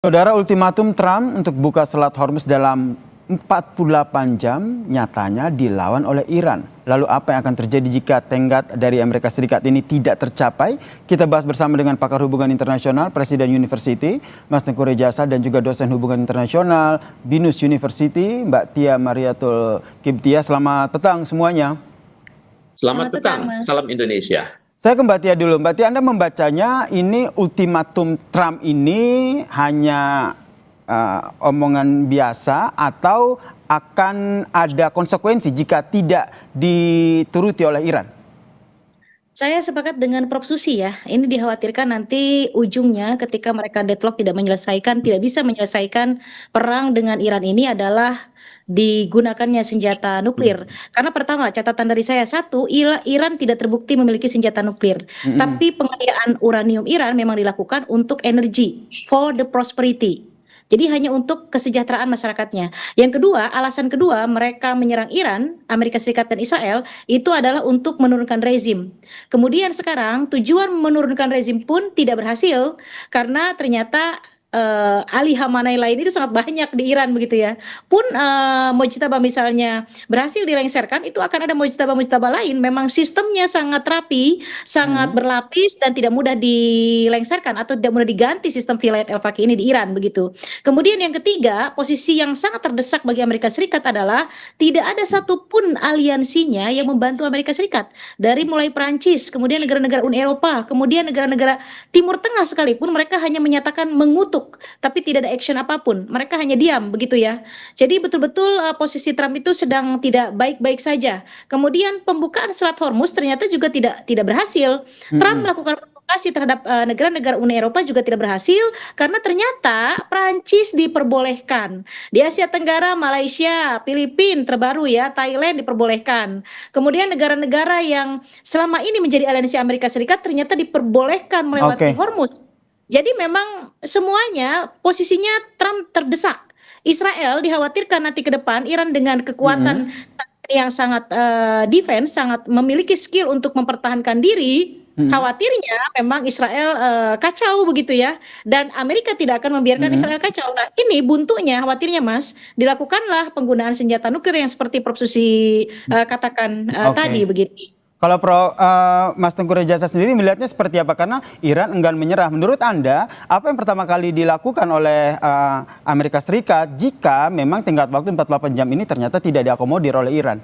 Saudara, ultimatum Trump untuk buka Selat Hormuz dalam 48 jam nyatanya dilawan oleh Iran. Lalu apa yang akan terjadi jika tenggat dari Amerika Serikat ini tidak tercapai? Kita bahas bersama dengan pakar hubungan internasional, Presiden University, Mas Tengku Rejasa, dan juga dosen hubungan internasional, Binus University, Mbak Tia Mariatul Kiptia. Selamat petang semuanya. Selamat petang, salam Indonesia. Saya ke Mbak Tia dulu. Mbak Tia, Anda membacanya ini ultimatum Trump ini hanya omongan biasa atau akan ada konsekuensi jika tidak dituruti oleh Iran? Saya sepakat dengan Prof. Susi ya. Ini dikhawatirkan nanti ujungnya ketika mereka deadlock tidak bisa menyelesaikan perang dengan Iran ini adalah digunakannya senjata nuklir. Karena pertama, catatan dari saya, satu, Iran tidak terbukti memiliki senjata nuklir. Tapi penganiayaan uranium Iran memang dilakukan untuk energi, for the prosperity. Jadi hanya untuk kesejahteraan masyarakatnya. Yang kedua, alasan kedua mereka menyerang Iran, Amerika Serikat dan Israel itu adalah untuk menurunkan rezim. Kemudian sekarang tujuan menurunkan rezim pun tidak berhasil karena ternyata Ali Khamenei lain itu sangat banyak di Iran begitu ya. Pun mujtaba misalnya berhasil dilengsarkan, itu akan ada mujtaba lain. Memang sistemnya sangat rapi, sangat berlapis dan tidak mudah dilengsarkan atau tidak mudah diganti sistem vilayat al-faqih ini di Iran begitu. Kemudian yang ketiga, posisi yang sangat terdesak bagi Amerika Serikat adalah tidak ada satupun aliansinya yang membantu Amerika Serikat. Dari mulai Perancis, kemudian negara-negara Uni Eropa, kemudian negara-negara Timur Tengah sekalipun mereka hanya menyatakan mengutuk, tapi tidak ada action apapun. Mereka hanya diam begitu ya. Jadi betul-betul posisi Trump itu sedang tidak baik-baik saja. Kemudian pembukaan Selat Hormuz ternyata juga tidak berhasil. Trump melakukan provokasi terhadap negara-negara Uni Eropa juga tidak berhasil karena ternyata Prancis diperbolehkan. Di Asia Tenggara, Malaysia, Filipina terbaru ya, Thailand diperbolehkan. Kemudian negara-negara yang selama ini menjadi aliansi Amerika Serikat ternyata diperbolehkan melewati Hormuz. Jadi memang semuanya posisinya Trump terdesak. Israel dikhawatirkan nanti ke depan Iran dengan kekuatan yang sangat defense, sangat memiliki skill untuk mempertahankan diri. Khawatirnya memang Israel kacau begitu ya. Dan Amerika tidak akan membiarkan Israel kacau. Nah ini buntunya khawatirnya Mas, dilakukanlah penggunaan senjata nuklir yang seperti Prof. Susi katakan tadi begitu. Kalau Mas Tengku Rejasa sendiri melihatnya seperti apa? Karena Iran enggan menyerah. Menurut Anda, apa yang pertama kali dilakukan oleh Amerika Serikat jika memang tenggat waktu 48 jam ini ternyata tidak diakomodir oleh Iran?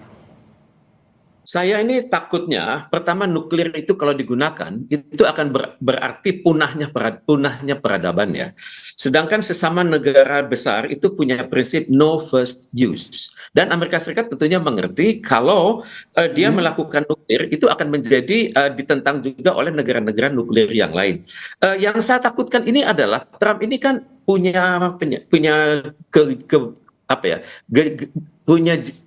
Saya ini takutnya, pertama nuklir itu kalau digunakan, itu akan berarti punahnya peradaban ya. Sedangkan sesama negara besar itu punya prinsip no first use. Dan Amerika Serikat tentunya mengerti kalau dia melakukan nuklir, itu akan menjadi ditentang juga oleh negara-negara nuklir yang lain. Yang saya takutkan ini adalah, Trump ini kan punya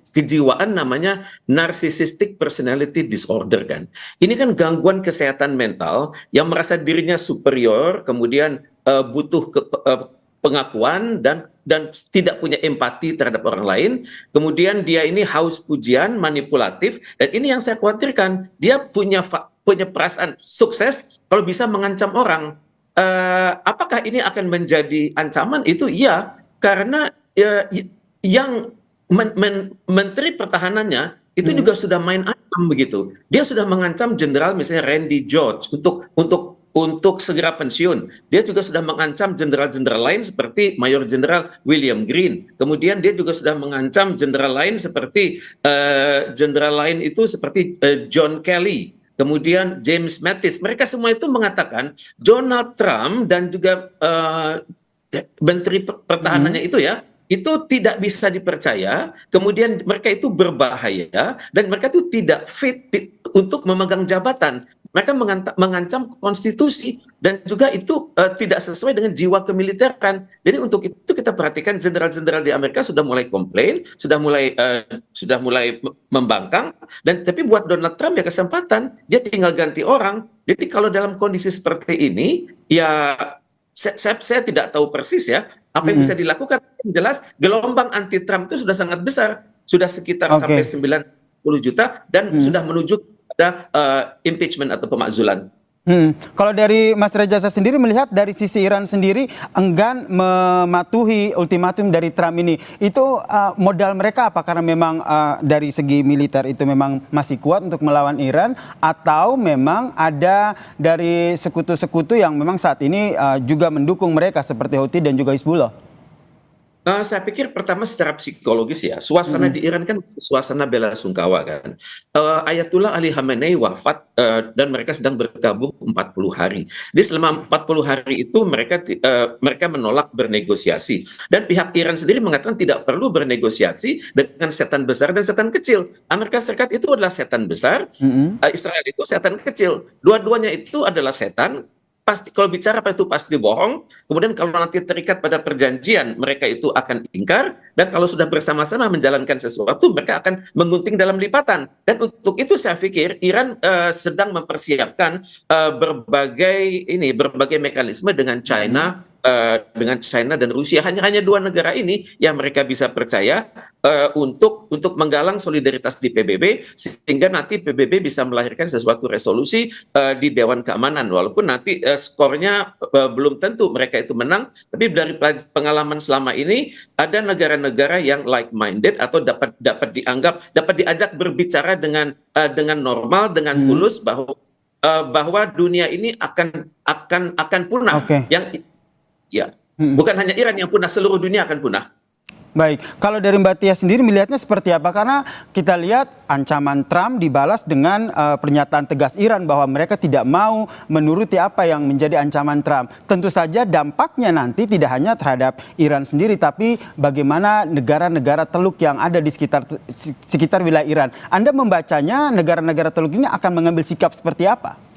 kejiwaan namanya narcissistic personality disorder kan. Ini kan gangguan kesehatan mental yang merasa dirinya superior, kemudian butuh pengakuan dan tidak punya empati terhadap orang lain. Kemudian dia ini haus pujian, manipulatif, dan ini yang saya khawatirkan. Dia punya perasaan sukses kalau bisa mengancam orang. Apakah ini akan menjadi ancaman? Itu iya, karena yang Menteri Pertahanannya itu juga sudah main ancam begitu. Dia sudah mengancam jenderal misalnya Randy George untuk segera pensiun. Dia juga sudah mengancam jenderal-jenderal lain seperti Mayor Jenderal William Green. Kemudian dia juga sudah mengancam jenderal lain seperti John Kelly. Kemudian James Mattis. Mereka semua itu mengatakan Donald Trump dan juga Menteri Pertahanannya itu tidak bisa dipercaya, kemudian mereka itu berbahaya, dan mereka itu tidak fit untuk memegang jabatan. Mereka mengancam konstitusi, dan juga itu tidak sesuai dengan jiwa kemiliteran. Jadi untuk itu kita perhatikan jenderal-jenderal di Amerika sudah mulai komplain, sudah mulai membangkang, tapi buat Donald Trump ya kesempatan, dia tinggal ganti orang. Jadi kalau dalam kondisi seperti ini, ya saya tidak tahu persis ya apa yang bisa dilakukan. Yang jelas gelombang anti Trump itu sudah sangat besar, sudah sekitar sampai 90 juta dan sudah menuju pada impeachment atau pemakzulan. Kalau dari Mas Reza sendiri melihat dari sisi Iran sendiri enggan mematuhi ultimatum dari Trump ini, itu modal mereka apa? Karena memang dari segi militer itu memang masih kuat untuk melawan Iran, atau memang ada dari sekutu-sekutu yang memang saat ini juga mendukung mereka seperti Houthi dan juga Hizbullah? Saya pikir pertama secara psikologis ya, suasana di Iran kan suasana bela sungkawa kan. Ayatullah Ali Khamenei wafat dan mereka sedang berkabung 40 hari. Di selama 40 hari itu mereka menolak bernegosiasi, dan pihak Iran sendiri mengatakan tidak perlu bernegosiasi dengan setan besar dan setan kecil. Amerika Serikat itu adalah setan besar, Israel itu setan kecil. Dua-duanya itu adalah setan. Pasti kalau bicara apa itu pasti bohong. Kemudian kalau nanti terikat pada perjanjian, mereka itu akan ingkar, dan kalau sudah bersama-sama menjalankan sesuatu, mereka akan menggunting dalam lipatan. Dan untuk itu saya pikir Iran sedang mempersiapkan berbagai mekanisme dengan China dan Rusia. Hanya dua negara ini yang mereka bisa percaya untuk menggalang solidaritas di PBB, sehingga nanti PBB bisa melahirkan sesuatu resolusi di Dewan Keamanan, walaupun nanti skornya belum tentu mereka itu menang. Tapi dari pengalaman selama ini ada negara-negara yang like minded atau dapat diajak berbicara dengan normal, dengan tulus, bahwa dunia ini akan punah. Bukan hanya Iran yang punah, seluruh dunia akan punah. Baik, kalau dari Mbak Tia sendiri melihatnya seperti apa? Karena kita lihat ancaman Trump dibalas dengan pernyataan tegas Iran bahwa mereka tidak mau menuruti apa yang menjadi ancaman Trump. Tentu saja dampaknya nanti tidak hanya terhadap Iran sendiri, tapi bagaimana negara-negara teluk yang ada di sekitar wilayah Iran. Anda membacanya negara-negara teluk ini akan mengambil sikap seperti apa?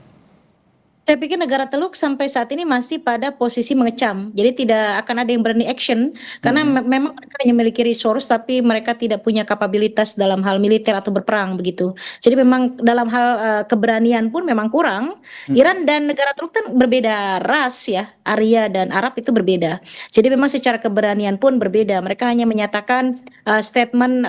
Saya pikir negara teluk sampai saat ini masih pada posisi mengecam. Jadi tidak akan ada yang berani action karena memang mereka hanya memiliki resource, tapi mereka tidak punya kapabilitas dalam hal militer atau berperang begitu. Jadi memang dalam hal keberanian pun memang kurang. Iran dan negara teluk kan berbeda ras ya, Arya dan Arab itu berbeda. Jadi memang secara keberanian pun berbeda. Mereka hanya menyatakan statement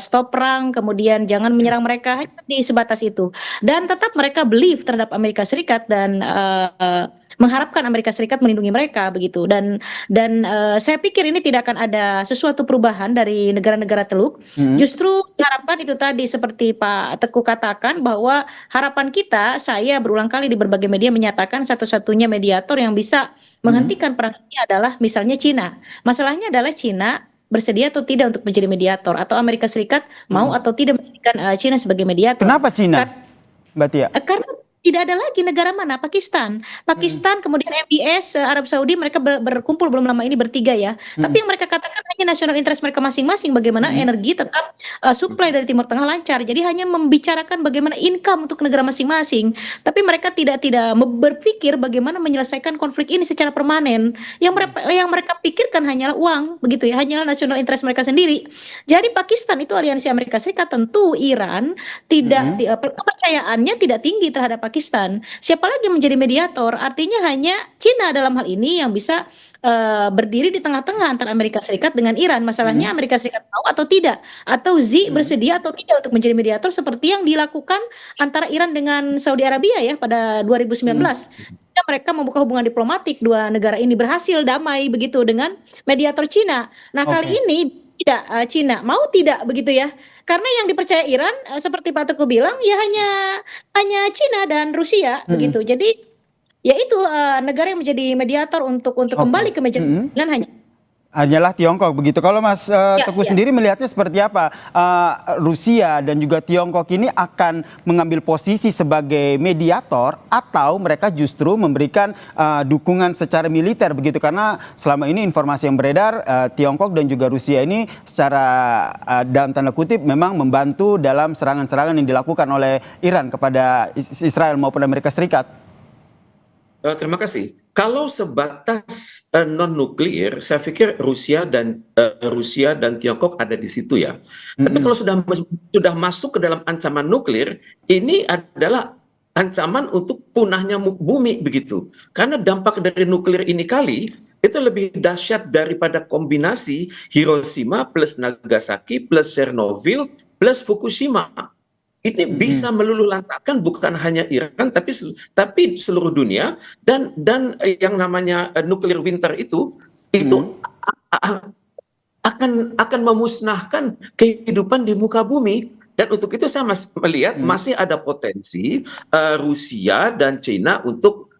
stop perang, kemudian jangan menyerang mereka, hanya di sebatas itu. Dan tetap mereka believe terhadap Amerika Serikat dan mengharapkan Amerika Serikat melindungi mereka begitu. Dan saya pikir ini tidak akan ada sesuatu perubahan dari negara-negara teluk. Justru diharapkan itu tadi seperti Pak Teguh katakan, bahwa harapan kita, saya berulang kali di berbagai media menyatakan satu-satunya mediator yang bisa menghentikan perang ini adalah misalnya Cina. Masalahnya adalah Cina bersedia atau tidak untuk menjadi mediator, atau Amerika Serikat mau atau tidak menjadikan Cina sebagai mediator. Kenapa Cina, Mbak Tia? Karena tidak ada lagi negara mana, Pakistan, kemudian MBS, Arab Saudi, mereka berkumpul belum lama ini bertiga ya. Tapi yang mereka katakan hanya national interest mereka masing-masing, bagaimana energi tetap supply dari Timur Tengah lancar. Jadi hanya membicarakan bagaimana income untuk negara masing-masing. Tapi mereka tidak berpikir bagaimana menyelesaikan konflik ini secara permanen. Yang mereka pikirkan hanyalah uang, begitu ya, hanyalah national interest mereka sendiri. Jadi Pakistan itu aliansi Amerika Serikat, tentu Iran tidak kepercayaannya tidak tinggi terhadap Pakistan. Siapa lagi menjadi mediator? Artinya hanya Cina dalam hal ini yang bisa berdiri di tengah-tengah antara Amerika Serikat dengan Iran. Masalahnya Amerika Serikat mau atau tidak, atau Xi bersedia atau tidak untuk menjadi mediator seperti yang dilakukan antara Iran dengan Saudi Arabia ya pada 2019. Mereka membuka hubungan diplomatik, dua negara ini berhasil damai begitu dengan mediator Cina. Nah, kali ini tidak, Cina mau tidak begitu ya, karena yang dipercaya Iran seperti Pak Teguh bilang ya hanya Cina dan Rusia begitu. Jadi ya itu negara yang menjadi mediator untuk kembali ke meja pembicaraan hanyalah Tiongkok begitu. Kalau Mas Teguh sendiri melihatnya seperti apa? Rusia dan juga Tiongkok ini akan mengambil posisi sebagai mediator, atau mereka justru memberikan dukungan secara militer begitu? Karena selama ini informasi yang beredar, Tiongkok dan juga Rusia ini secara dalam tanda kutip memang membantu dalam serangan-serangan yang dilakukan oleh Iran kepada Israel maupun Amerika Serikat. Terima kasih. Kalau sebatas non-nuklir, saya pikir Rusia dan Tiongkok ada di situ ya. Tapi kalau sudah masuk ke dalam ancaman nuklir, ini adalah ancaman untuk punahnya bumi begitu. Karena dampak dari nuklir ini itu lebih dahsyat daripada kombinasi Hiroshima plus Nagasaki plus Chernobyl plus Fukushima. ini bisa meluluhlantakkan bukan hanya Iran tapi seluruh dunia, dan yang namanya nuclear winter itu akan memusnahkan kehidupan di muka bumi. Dan untuk itu saya melihat masih ada potensi Rusia dan China untuk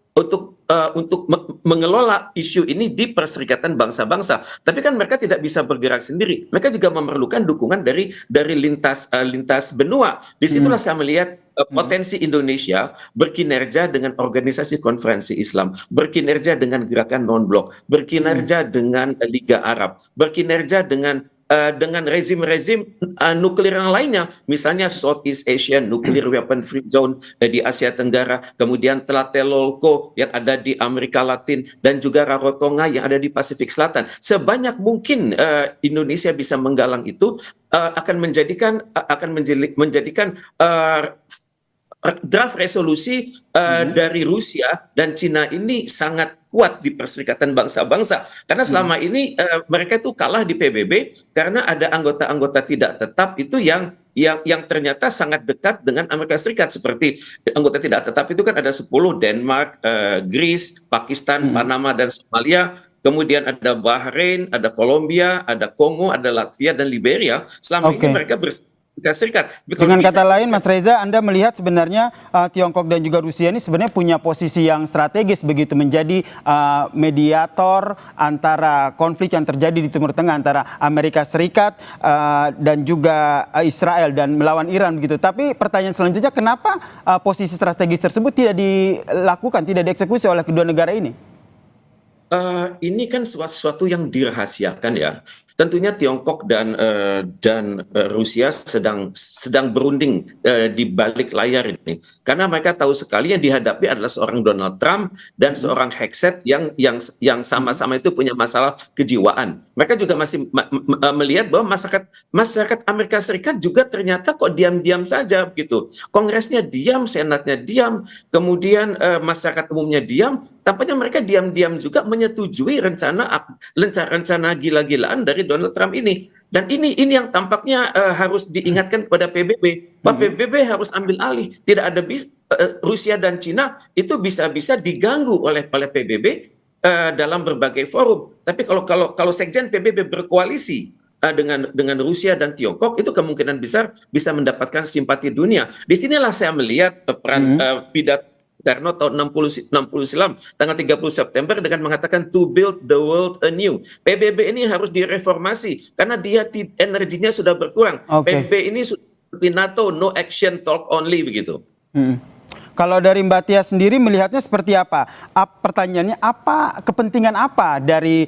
mengelola isu ini di Perserikatan Bangsa-Bangsa. Tapi kan mereka tidak bisa bergerak sendiri. Mereka juga memerlukan dukungan dari lintas benua. Disitulah saya melihat potensi Indonesia berkinerja dengan organisasi konferensi Islam, berkinerja dengan gerakan non-blok, berkinerja dengan Liga Arab, berkinerja dengan rezim-rezim nuklir yang lainnya, misalnya Southeast Asia Nuclear Weapon Free Zone di Asia Tenggara, kemudian Tlatelolco yang ada di Amerika Latin, dan juga Rarotonga yang ada di Pasifik Selatan. Sebanyak mungkin Indonesia bisa menggalang itu akan menjadikan draft resolusi dari Rusia dan Cina ini sangat kuat di Perserikatan Bangsa-Bangsa, karena selama ini mereka itu kalah di PBB karena ada anggota-anggota tidak tetap itu yang ternyata sangat dekat dengan Amerika Serikat. Seperti anggota tidak tetap itu kan ada 10, Denmark, Greece, Pakistan, Panama, dan Somalia. Kemudian ada Bahrain, ada Kolombia, ada Kongo, ada Latvia, dan Liberia. Selama ini mereka Amerika Serikat. Dengan kata lain, Mas Reza, Anda melihat sebenarnya Tiongkok dan juga Rusia ini sebenarnya punya posisi yang strategis begitu, menjadi mediator antara konflik yang terjadi di Timur Tengah antara Amerika Serikat dan juga Israel dan melawan Iran begitu. Tapi pertanyaan selanjutnya, kenapa posisi strategis tersebut tidak dilakukan, tidak dieksekusi oleh kedua negara ini? Ini kan sesuatu yang dirahasiakan ya. Tentunya Tiongkok dan Rusia sedang berunding di balik layar ini, karena mereka tahu sekali yang dihadapi adalah seorang Donald Trump dan seorang Hexet yang sama-sama itu punya masalah kejiwaan. Mereka juga masih melihat bahwa masyarakat Amerika Serikat juga ternyata kok diam-diam saja begitu. Kongresnya diam, senatnya diam, kemudian masyarakat umumnya diam. Tampaknya mereka diam-diam juga menyetujui rencana gila-gilaan dari Donald Trump ini. Dan ini yang tampaknya harus diingatkan kepada PBB. Bahwa PBB harus ambil alih. Tidak ada Rusia dan Cina itu bisa-bisa diganggu oleh PBB dalam berbagai forum. Tapi kalau Sekjen PBB berkoalisi dengan Rusia dan Tiongkok, itu kemungkinan besar bisa mendapatkan simpati dunia. Disinilah saya melihat peran pidato Karno tahun 60 silam tanggal 30 September dengan mengatakan to build the world anew. PBB ini harus direformasi karena dia energinya sudah berkurang. PBB ini seperti NATO, no action talk only begitu. Kalau dari Mbak Tia sendiri melihatnya seperti apa? Pertanyaannya kepentingan apa dari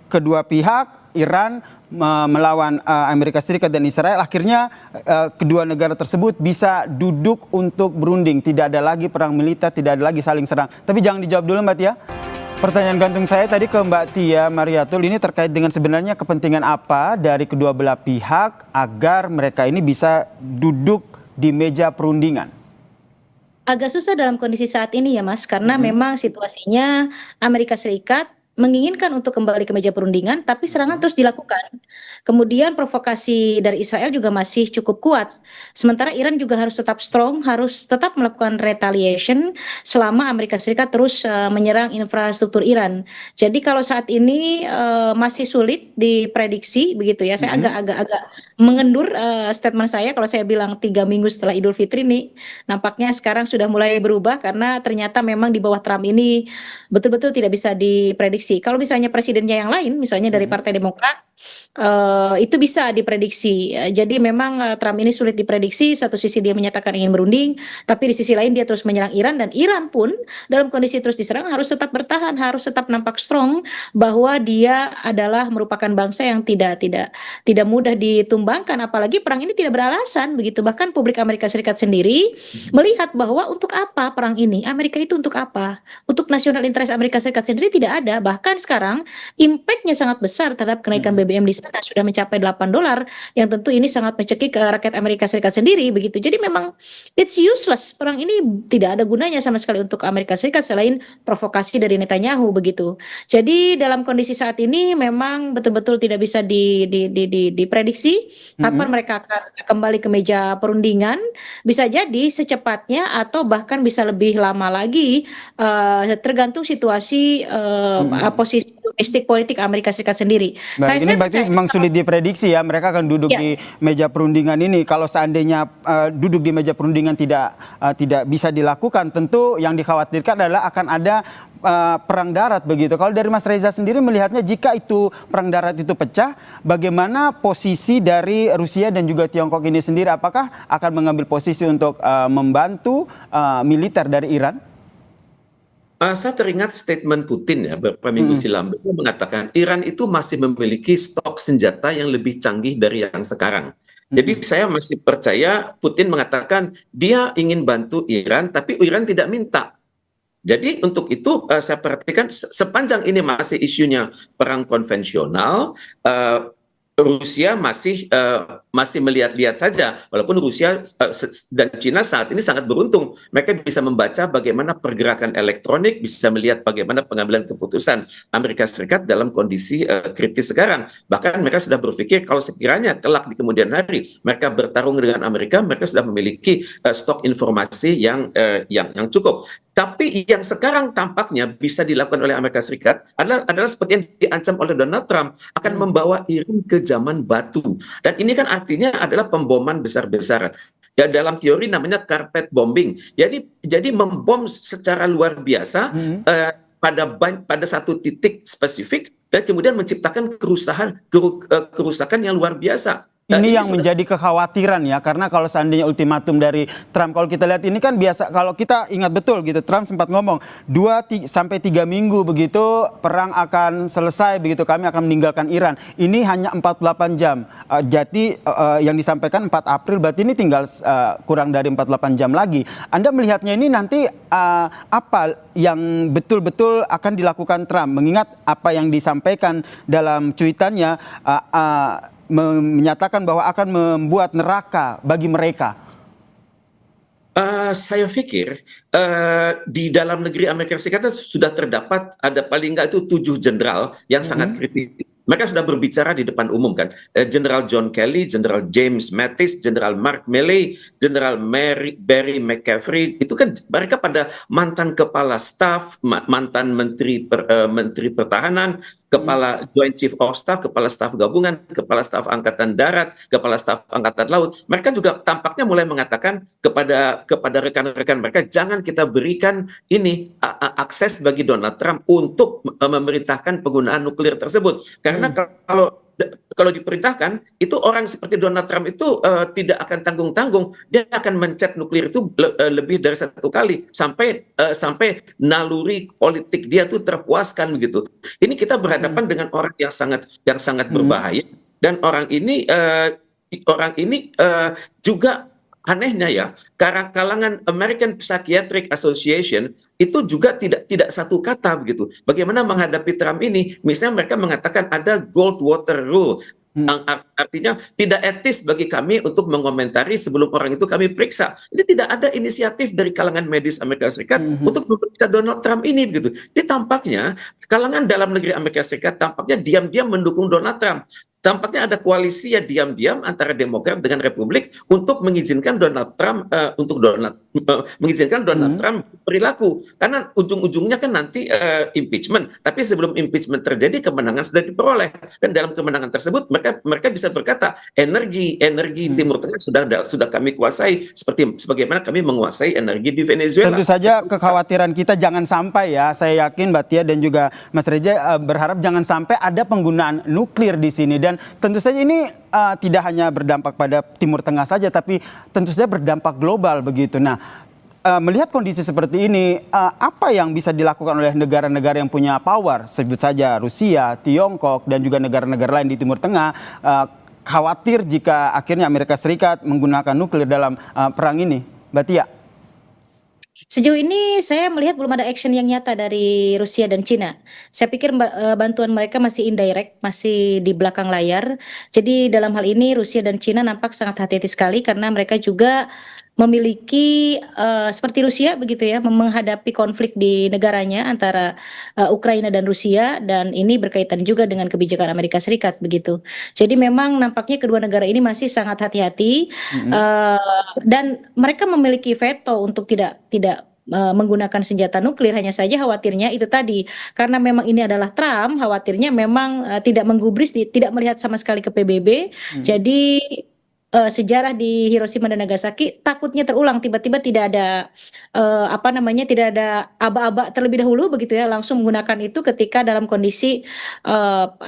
kedua pihak, Iran melawan Amerika Serikat dan Israel, akhirnya kedua negara tersebut bisa duduk untuk berunding, tidak ada lagi perang militer, tidak ada lagi saling serang. Tapi jangan dijawab dulu Mbak Tia. Pertanyaan gantung saya tadi ke Mbak Tia Mariatul ini terkait dengan sebenarnya kepentingan apa dari kedua belah pihak agar mereka ini bisa duduk di meja perundingan. Agak susah dalam kondisi saat ini ya Mas, karena memang situasinya Amerika Serikat menginginkan untuk kembali ke meja perundingan, tapi serangan terus dilakukan. Kemudian provokasi dari Israel juga masih cukup kuat. Sementara Iran juga harus tetap strong, harus tetap melakukan retaliation selama Amerika Serikat terus menyerang infrastruktur Iran. Jadi kalau saat ini masih sulit diprediksi begitu ya. Saya agak mengendur statement saya kalau saya bilang 3 minggu setelah Idul Fitri nih, nampaknya sekarang sudah mulai berubah karena ternyata memang di bawah Trump ini betul-betul tidak bisa diprediksi. Kalau misalnya presidennya yang lain, misalnya dari Partai Demokrat, itu bisa diprediksi. Jadi memang Trump ini sulit diprediksi. Satu sisi dia menyatakan ingin berunding, tapi di sisi lain dia terus menyerang Iran, dan Iran pun dalam kondisi terus diserang harus tetap bertahan, harus tetap nampak strong bahwa dia adalah merupakan bangsa yang tidak mudah ditumbangkan. Apalagi perang ini tidak beralasan begitu. Bahkan publik Amerika Serikat sendiri melihat bahwa untuk apa perang ini? Amerika itu untuk apa? Untuk nasional interest Amerika Serikat sendiri tidak ada. Bahkan sekarang impact-nya sangat besar terhadap kenaikan BBM di sana sudah mencapai $8, yang tentu ini sangat mencekik rakyat Amerika Serikat sendiri begitu. Jadi memang it's useless. Perang ini tidak ada gunanya sama sekali untuk Amerika Serikat selain provokasi dari Netanyahu begitu. Jadi dalam kondisi saat ini memang betul-betul tidak bisa diprediksi kapan mereka akan kembali ke meja perundingan. Bisa jadi secepatnya atau bahkan bisa lebih lama lagi, tergantung situasi posisi domestik politik Amerika Serikat sendiri. Baik, ini berarti percaya memang sulit diprediksi ya, mereka akan duduk ya, di meja perundingan ini. Kalau seandainya duduk di meja perundingan tidak bisa dilakukan, tentu yang dikhawatirkan adalah akan ada perang darat begitu. Kalau dari Mas Reza sendiri melihatnya, jika itu perang darat itu pecah, bagaimana posisi dari Rusia dan juga Tiongkok ini sendiri? Apakah akan mengambil posisi untuk membantu militer dari Iran? Saya teringat statement Putin ya beberapa minggu silam. Beliau mengatakan Iran itu masih memiliki stok senjata yang lebih canggih dari yang sekarang. Jadi saya masih percaya Putin mengatakan dia ingin bantu Iran, tapi Iran tidak minta. Jadi untuk itu saya perhatikan sepanjang ini masih isunya perang konvensional, Rusia masih melihat-lihat saja, walaupun Rusia dan Cina saat ini sangat beruntung. Mereka bisa membaca bagaimana pergerakan elektronik, bisa melihat bagaimana pengambilan keputusan Amerika Serikat dalam kondisi kritis sekarang. Bahkan mereka sudah berpikir kalau sekiranya kelak di kemudian hari mereka bertarung dengan Amerika, mereka sudah memiliki stok informasi yang cukup. Tapi yang sekarang tampaknya bisa dilakukan oleh Amerika Serikat adalah seperti yang diancam oleh Donald Trump, akan membawa Iran ke zaman batu. Dan ini kan artinya adalah pemboman besar-besaran. Ya, dalam teori namanya carpet bombing. Jadi membom secara luar biasa pada satu titik spesifik dan kemudian menciptakan kerusakan yang luar biasa. Ini yang menjadi kekhawatiran ya, karena kalau seandainya ultimatum dari Trump, kalau kita lihat ini kan biasa, kalau kita ingat betul gitu, Trump sempat ngomong 2 sampai 3 minggu begitu perang akan selesai begitu, kami akan meninggalkan Iran. Ini hanya 48 jam. Jadi yang disampaikan 4 April, berarti ini tinggal kurang dari 48 jam lagi. Anda melihatnya ini nanti apa yang betul-betul akan dilakukan Trump, mengingat apa yang disampaikan dalam cuitannya, menyatakan bahwa akan membuat neraka bagi mereka? Saya pikir di dalam negeri Amerika Serikat sudah terdapat ada paling nggak itu 7 jenderal yang sangat kritis. Mereka sudah berbicara di depan umum kan. Jenderal John Kelly, Jenderal James Mattis, Jenderal Mark Milley, Jenderal Barry McCaffrey, itu kan mereka pada mantan kepala staf, mantan menteri pertahanan, kepala Joint Chief of Staff, kepala staf gabungan, kepala staf angkatan darat, kepala staf angkatan laut. Mereka juga tampaknya mulai mengatakan kepada rekan-rekan mereka, jangan kita berikan ini akses bagi Donald Trump untuk memerintahkan penggunaan nuklir tersebut. Karena kalau diperintahkan, itu orang seperti Donald Trump itu tidak akan tanggung-tanggung. Dia akan mencet nuklir itu lebih dari 1 kali sampai naluri politik dia tuh terpuaskan begitu. Ini kita berhadapan dengan orang yang sangat berbahaya, dan orang ini juga anehnya ya, kalangan American Psychiatric Association itu juga tidak satu kata begitu. Bagaimana menghadapi Trump ini? Misalnya mereka mengatakan ada gold water rule. Artinya tidak etis bagi kami untuk mengomentari sebelum orang itu kami periksa. Ini tidak ada inisiatif dari kalangan medis Amerika Serikat untuk memeriksa Donald Trump ini begitu. Jadi tampaknya kalangan dalam negeri Amerika Serikat tampaknya diam-diam mendukung Donald Trump. Tampaknya ada koalisi ya diam-diam antara Demokrat dengan Republik untuk mengizinkan Donald Trump Trump perilaku, karena ujung-ujungnya kan nanti impeachment. Tapi sebelum impeachment terjadi, kemenangan sudah diperoleh, dan dalam kemenangan tersebut mereka bisa berkata energi Timur Tengah sudah kami kuasai sebagaimana kami menguasai energi di Venezuela. Tentu saja kekhawatiran kita jangan sampai ya, saya yakin Mbak Tia dan juga Mas Reza berharap jangan sampai ada penggunaan nuklir di sini. Dan tentu saja ini tidak hanya berdampak pada Timur Tengah saja, tapi tentu saja berdampak global begitu. Nah, melihat kondisi seperti ini, apa yang bisa dilakukan oleh negara-negara yang punya power, sebut saja Rusia, Tiongkok, dan juga negara-negara lain di Timur Tengah, khawatir jika akhirnya Amerika Serikat menggunakan nuklir dalam perang ini, Mbak Tia? Sejauh ini saya melihat belum ada action yang nyata dari Rusia dan Cina. Saya pikir bantuan mereka masih indirect, masih di belakang layar. Jadi dalam hal ini Rusia dan Cina nampak sangat hati-hati sekali karena mereka juga memiliki seperti Rusia begitu ya, menghadapi konflik di negaranya antara Ukraina dan Rusia, dan ini berkaitan juga dengan kebijakan Amerika Serikat begitu. Jadi memang nampaknya kedua negara ini masih sangat hati-hati, dan mereka memiliki veto untuk tidak menggunakan senjata nuklir. Hanya saja khawatirnya itu tadi, karena memang ini adalah Trump, khawatirnya memang tidak menggubris, tidak melihat sama sekali ke PBB. Jadi sejarah di Hiroshima dan Nagasaki takutnya terulang, tiba-tiba tidak ada apa namanya, tidak ada aba-aba terlebih dahulu begitu ya, langsung menggunakan itu ketika dalam kondisi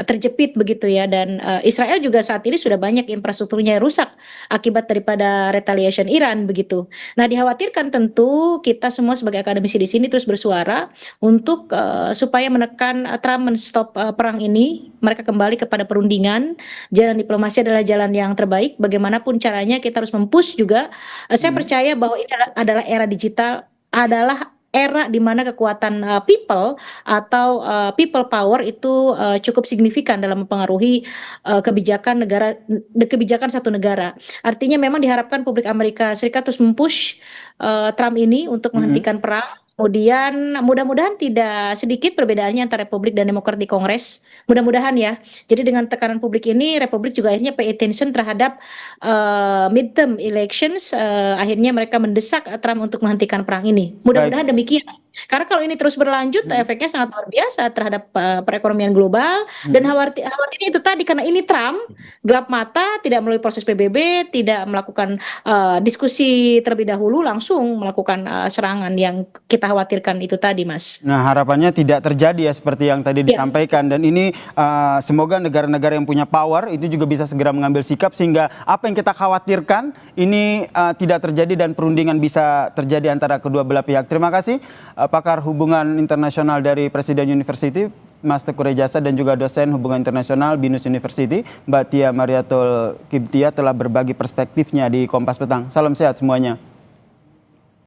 terjepit begitu ya. Dan Israel juga saat ini sudah banyak infrastrukturnya yang rusak akibat daripada retaliation Iran begitu. Nah, dikhawatirkan tentu kita semua sebagai akademisi di sini terus bersuara untuk supaya menekan Trump menstop perang ini, mereka kembali kepada perundingan. Jalan diplomasi adalah jalan yang terbaik. Bagaimanapun caranya kita harus mempush juga. Saya percaya bahwa ini adalah era digital, adalah era di mana kekuatan people atau people power itu cukup signifikan dalam mempengaruhi kebijakan satu negara. Artinya memang diharapkan publik Amerika Serikat terus mempush Trump ini untuk menghentikan perang. Kemudian mudah-mudahan tidak sedikit perbedaannya antara Republik dan Demokrat di Kongres. Mudah-mudahan ya. Jadi dengan tekanan publik ini, Republik juga akhirnya pay attention terhadap midterm elections. Akhirnya mereka mendesak Trump untuk menghentikan perang ini. Mudah-mudahan demikian. Karena kalau ini terus berlanjut, efeknya sangat luar biasa terhadap perekonomian global. Dan khawatirnya itu tadi, karena ini Trump gelap mata, tidak melalui proses PBB, tidak melakukan diskusi terlebih dahulu, langsung melakukan serangan yang kita khawatirkan itu tadi, Mas. Nah, harapannya tidak terjadi ya seperti yang tadi disampaikan, dan ini semoga negara-negara yang punya power itu juga bisa segera mengambil sikap sehingga apa yang kita khawatirkan ini tidak terjadi dan perundingan bisa terjadi antara kedua belah pihak. Terima kasih pakar hubungan internasional dari Presiden University, Mas Teguh Rejasa, dan juga dosen hubungan internasional BINUS University, Mbak Tia Mariatul Kiptia, telah berbagi perspektifnya di Kompas Petang. Salam sehat semuanya.